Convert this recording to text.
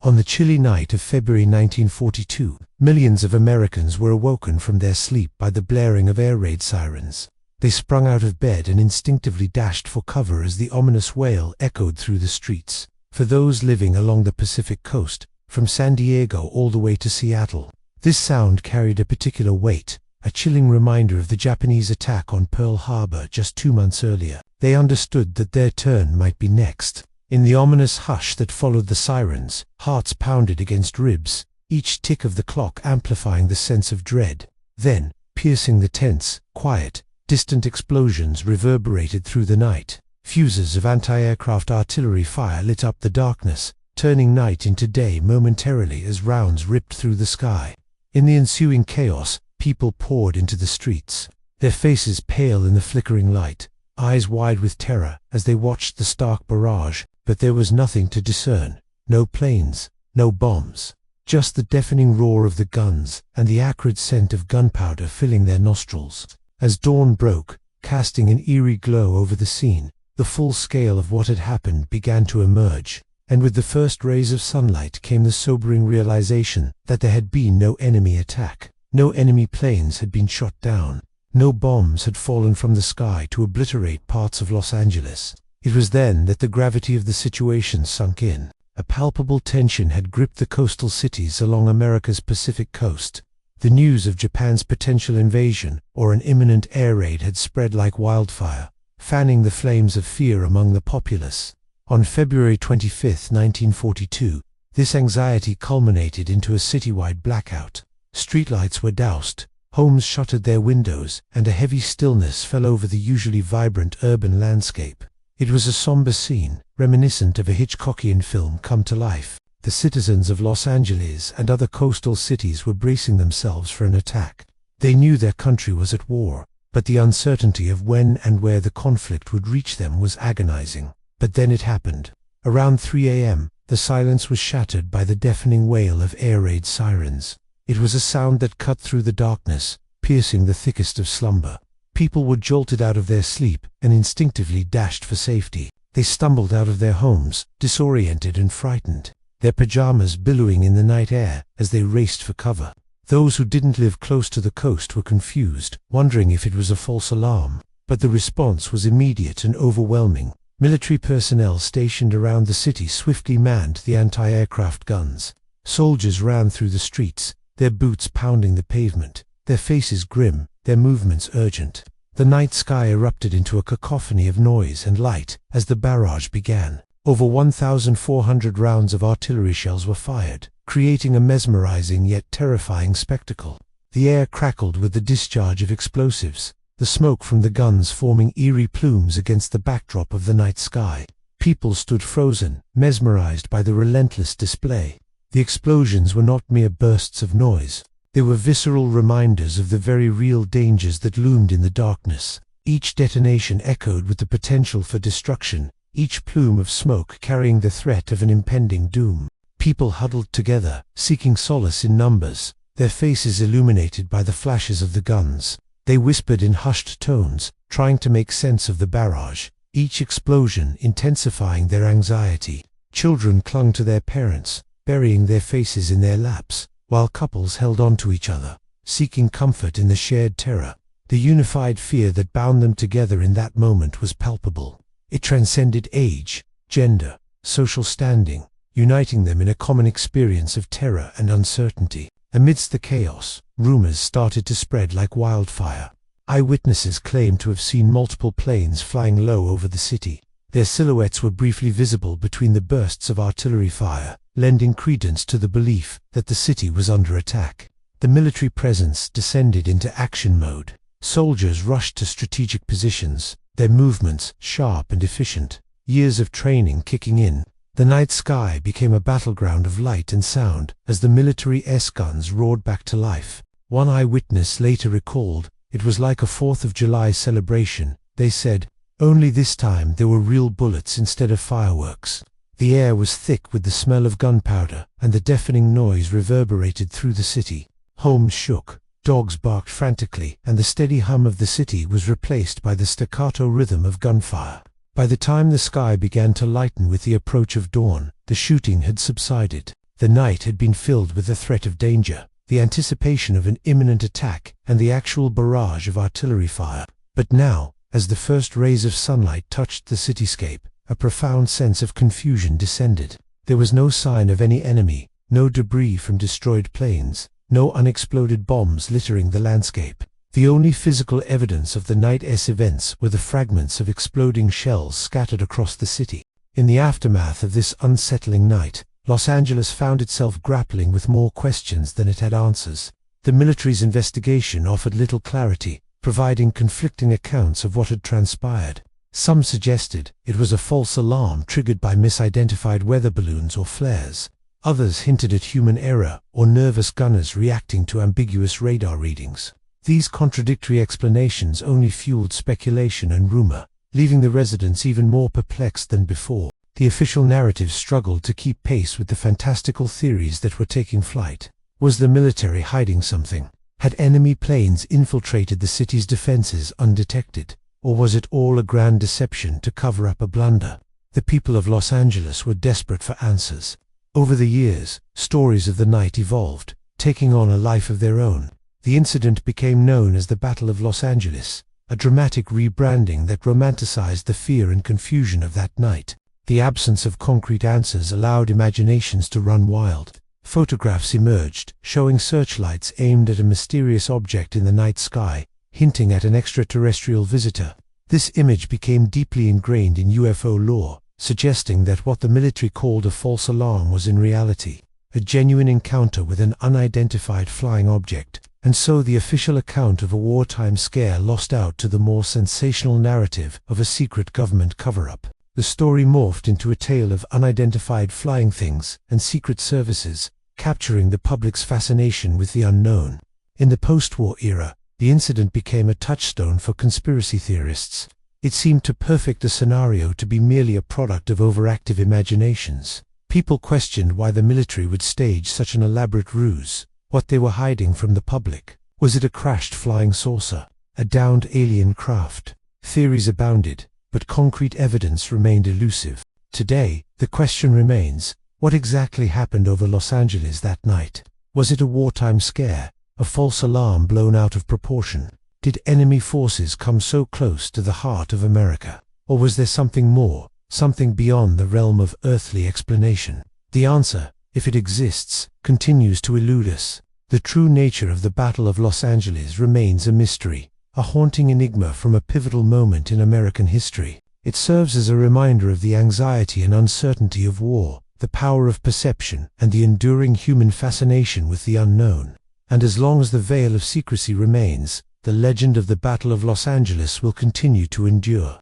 On the chilly night of February 1942, millions of Americans were awoken from their sleep by the blaring of air raid sirens. They sprung out of bed and instinctively dashed for cover as the ominous wail echoed through the streets. For those living along the Pacific coast, from San Diego all the way to Seattle, this sound carried a particular weight, a chilling reminder of the Japanese attack on Pearl Harbor just 2 months earlier. They understood that their turn might be next. In the ominous hush that followed the sirens, hearts pounded against ribs, each tick of the clock amplifying the sense of dread. Then, piercing the tense, quiet, distant explosions reverberated through the night. Fuses of anti-aircraft artillery fire lit up the darkness, turning night into day momentarily as rounds ripped through the sky. In the ensuing chaos, people poured into the streets, their faces pale in the flickering light, eyes wide with terror as they watched the stark barrage. But there was nothing to discern. No planes, no bombs. Just the deafening roar of the guns and the acrid scent of gunpowder filling their nostrils. As dawn broke, casting an eerie glow over the scene, the full scale of what had happened began to emerge, and with the first rays of sunlight came the sobering realization that there had been no enemy attack. No enemy planes had been shot down. No bombs had fallen from the sky to obliterate parts of Los Angeles. It was then that the gravity of the situation sunk in. A palpable tension had gripped the coastal cities along America's Pacific coast. The news of Japan's potential invasion or an imminent air raid had spread like wildfire, fanning the flames of fear among the populace. On February 25, 1942, this anxiety culminated into a citywide blackout. Streetlights were doused, homes shuttered their windows, and a heavy stillness fell over the usually vibrant urban landscape. It was a somber scene, reminiscent of a Hitchcockian film come to life. The citizens of Los Angeles and other coastal cities were bracing themselves for an attack. They knew their country was at war, but the uncertainty of when and where the conflict would reach them was agonizing. But then it happened. Around 3 a.m., the silence was shattered by the deafening wail of air raid sirens. It was a sound that cut through the darkness, piercing the thickest of slumber. People were jolted out of their sleep and instinctively dashed for safety. They stumbled out of their homes, disoriented and frightened, their pajamas billowing in the night air as they raced for cover. Those who didn't live close to the coast were confused, wondering if it was a false alarm. But the response was immediate and overwhelming. Military personnel stationed around the city swiftly manned the anti-aircraft guns. Soldiers ran through the streets, their boots pounding the pavement, their faces grim, their movements urgent. The night sky erupted into a cacophony of noise and light as the barrage began. Over 1,400 rounds of artillery shells were fired, creating a mesmerizing yet terrifying spectacle. The air crackled with the discharge of explosives, the smoke from the guns forming eerie plumes against the backdrop of the night sky. People stood frozen, mesmerized by the relentless display. The explosions were not mere bursts of noise. They were visceral reminders of the very real dangers that loomed in the darkness. Each detonation echoed with the potential for destruction, each plume of smoke carrying the threat of an impending doom. People huddled together, seeking solace in numbers, their faces illuminated by the flashes of the guns. They whispered in hushed tones, trying to make sense of the barrage, each explosion intensifying their anxiety. Children clung to their parents, burying their faces in their laps, while couples held on to each other, seeking comfort in the shared terror. The unified fear that bound them together in that moment was palpable. It transcended age, gender, social standing, uniting them in a common experience of terror and uncertainty. Amidst the chaos, rumors started to spread like wildfire. Eyewitnesses claimed to have seen multiple planes flying low over the city. Their silhouettes were briefly visible between the bursts of artillery fire, lending credence to the belief that the city was under attack. The military presence descended into action mode. Soldiers rushed to strategic positions, their movements sharp and efficient, years of training kicking in. The night sky became a battleground of light and sound as the military's guns roared back to life. One eyewitness later recalled, "It was like a 4th of July celebration," they said, "only this time there were real bullets instead of fireworks." The air was thick with the smell of gunpowder, and the deafening noise reverberated through the city. Homes shook, dogs barked frantically, and the steady hum of the city was replaced by the staccato rhythm of gunfire. By the time the sky began to lighten with the approach of dawn, the shooting had subsided. The night had been filled with the threat of danger, the anticipation of an imminent attack, and the actual barrage of artillery fire. But now, as the first rays of sunlight touched the cityscape, a profound sense of confusion descended. There was no sign of any enemy, no debris from destroyed planes, no unexploded bombs littering the landscape. The only physical evidence of the night's events were the fragments of exploding shells scattered across the city. In the aftermath of this unsettling night, Los Angeles found itself grappling with more questions than it had answers. The military's investigation offered little clarity, providing conflicting accounts of what had transpired. Some suggested it was a false alarm triggered by misidentified weather balloons or flares. Others hinted at human error or nervous gunners reacting to ambiguous radar readings. These contradictory explanations only fueled speculation and rumor, leaving the residents even more perplexed than before. The official narrative struggled to keep pace with the fantastical theories that were taking flight. Was the military hiding something? Had enemy planes infiltrated the city's defenses undetected? Or was it all a grand deception to cover up a blunder? The people of Los Angeles were desperate for answers. Over the years, stories of the night evolved, taking on a life of their own. The incident became known as the Battle of Los Angeles, a dramatic rebranding that romanticized the fear and confusion of that night. The absence of concrete answers allowed imaginations to run wild. Photographs emerged, showing searchlights aimed at a mysterious object in the night sky, hinting at an extraterrestrial visitor. This image became deeply ingrained in UFO lore, suggesting that what the military called a false alarm was in reality a genuine encounter with an unidentified flying object. And so the official account of a wartime scare lost out to the more sensational narrative of a secret government cover-up. The story morphed into a tale of unidentified flying things and secret services, capturing the public's fascination with the unknown. In the post-war era, the incident became a touchstone for conspiracy theorists. It seemed too perfect a scenario to be merely a product of overactive imaginations. People questioned why the military would stage such an elaborate ruse, what they were hiding from the public. Was it a crashed flying saucer? A downed alien craft? Theories abounded, but concrete evidence remained elusive. Today, the question remains, what exactly happened over Los Angeles that night? Was it a wartime scare, a false alarm blown out of proportion? Did enemy forces come so close to the heart of America? Or was there something more, something beyond the realm of earthly explanation? The answer, if it exists, continues to elude us. The true nature of the Battle of Los Angeles remains a mystery, a haunting enigma from a pivotal moment in American history. It serves as a reminder of the anxiety and uncertainty of war, the power of perception, and the enduring human fascination with the unknown. And as long as the veil of secrecy remains, the legend of the Battle of Los Angeles will continue to endure.